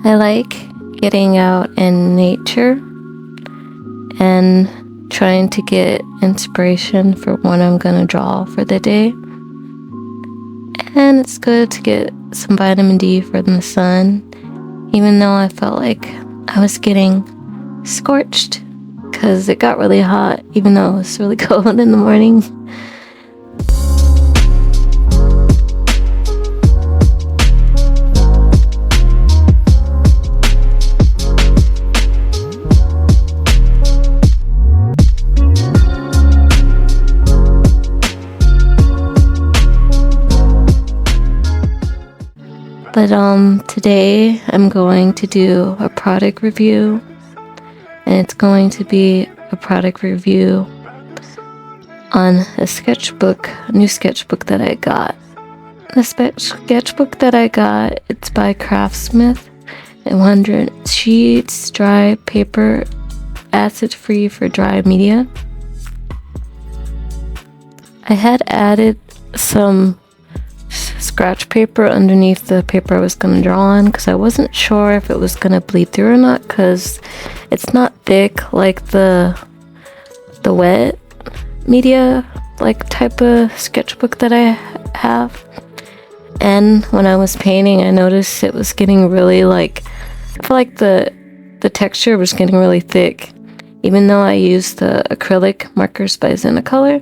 I like getting out in nature and trying to get inspiration for what I'm gonna draw for the day. And it's good to get some vitamin D from the sun, even though I felt like I was getting scorched because it got really hot, even though it was really cold in the morning. But today I'm going to do a product review, and it's going to be a product review on a sketchbook, a new sketchbook that I got. The sketchbook that I got, it's by Craftsmith, 100 sheets, dry paper, acid-free for dry media. I had added some scratch paper underneath the paper I was going to draw on because I wasn't sure if it was going to bleed through or not, because it's not thick like the wet media like type of sketchbook that I have. And when I was painting, I noticed it was getting really I feel like the texture was getting really thick, even though I used the acrylic markers by Color.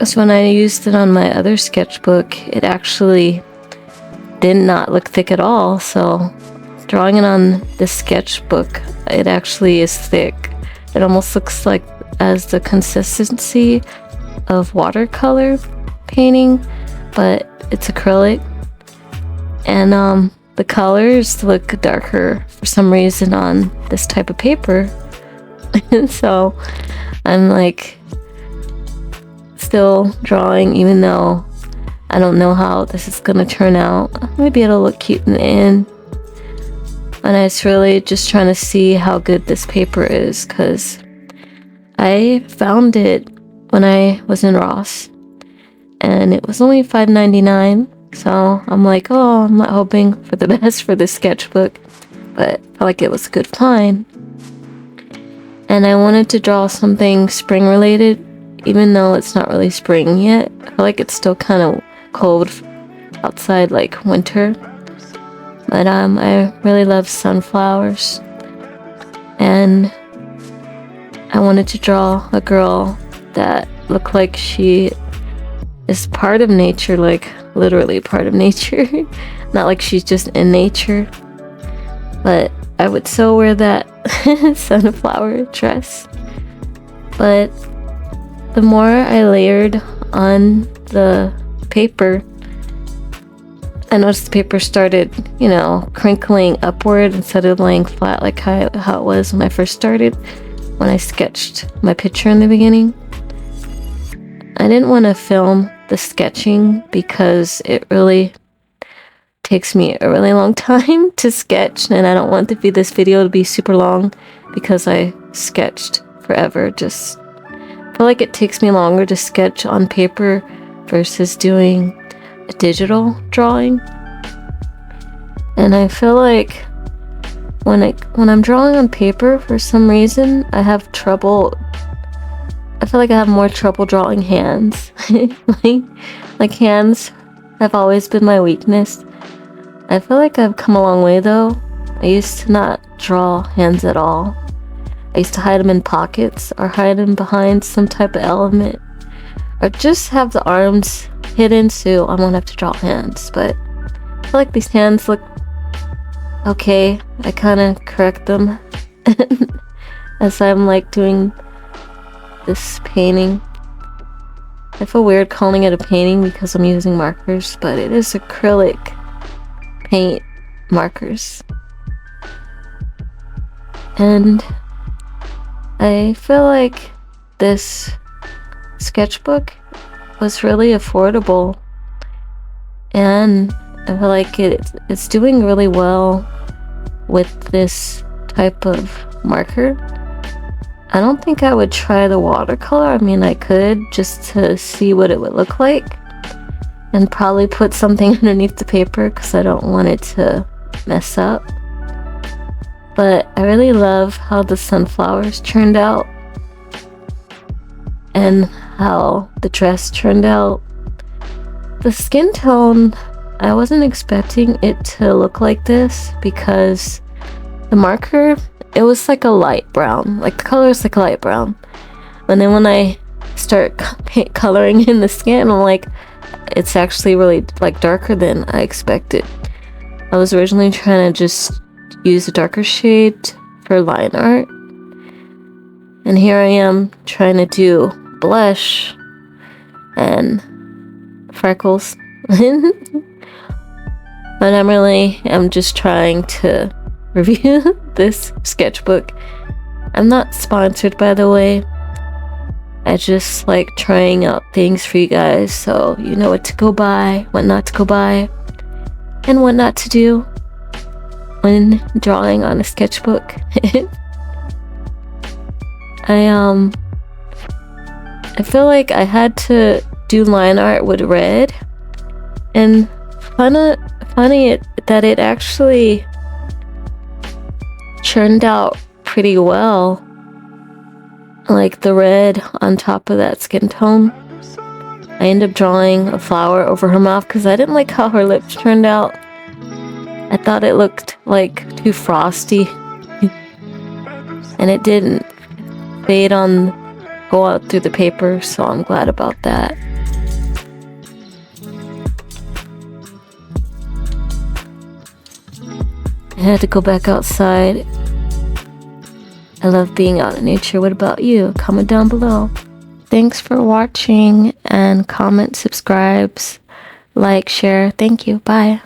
So when I used it on my other sketchbook, it actually did not look thick at all. So drawing it on this sketchbook, it actually is thick. It almost looks like as the consistency of watercolor painting, but it's acrylic. And the colors look darker for some reason on this type of paper. So I'm still drawing, even though I don't know how this is gonna turn out. Maybe it'll look cute in the end. And I was really just trying to see how good this paper is, because I found it when I was in Ross and it was only $5.99. So I'm like, oh, I'm not hoping for the best for this sketchbook, but I felt like it was a good find. And I wanted to draw something spring related, even though it's not really spring yet. I feel like it's still kind of cold outside, like winter. But I really love sunflowers, and I wanted to draw a girl that looked like she is part of nature, like literally part of nature. Not like she's just in nature, but I would so wear that sunflower dress. But the more I layered on the paper, I noticed the paper started, crinkling upward instead of laying flat like how it was when I first started, when I sketched my picture in the beginning. I didn't want to film the sketching because it really takes me a really long time to sketch, and I don't want this video to be super long because I sketched forever. Just I feel like it takes me longer to sketch on paper versus doing a digital drawing. And I feel like when I'm drawing on paper, for some reason I have trouble. I feel like I have more trouble drawing hands. like hands have always been my weakness. I feel like I've come a long way though. I used to not draw hands at all. I used to hide them in pockets or hide them behind some type of element, or just have the arms hidden so I won't have to draw hands. But I feel like these hands look okay. I kind of correct them as I'm doing this painting. I feel weird calling it a painting because I'm using markers, but it is acrylic paint markers. And I feel like this sketchbook was really affordable, and I feel like it's doing really well with this type of marker. I don't think I would try the watercolor. I mean, I could just to see what it would look like, and probably put something underneath the paper because I don't want it to mess up. But I really love how the sunflowers turned out and how the dress turned out. The skin tone, I wasn't expecting it to look like this because the marker, it was like a light brown. Like the color is like a light brown. And then when I start coloring in the skin, I'm like, it's actually really like darker than I expected. I was originally trying to just use a darker shade for line art. And here I am trying to do blush and freckles. But I'm just trying to review this sketchbook. I'm not sponsored, by the way. I just like trying out things for you guys so you know what to go buy, what not to go buy, and what not to do when drawing on a sketchbook. I feel like I had to do line art with red, and funny that it actually turned out pretty well. Like the red on top of that skin tone. I ended up drawing a flower over her mouth because I didn't like how her lips turned out. I thought it looked like too frosty. And it didn't go out through the paper, so I'm glad about that. I had to go back outside. I love being out in nature. What about you? Comment down below. Thanks for watching, and comment, subscribe, like, share. Thank you. Bye.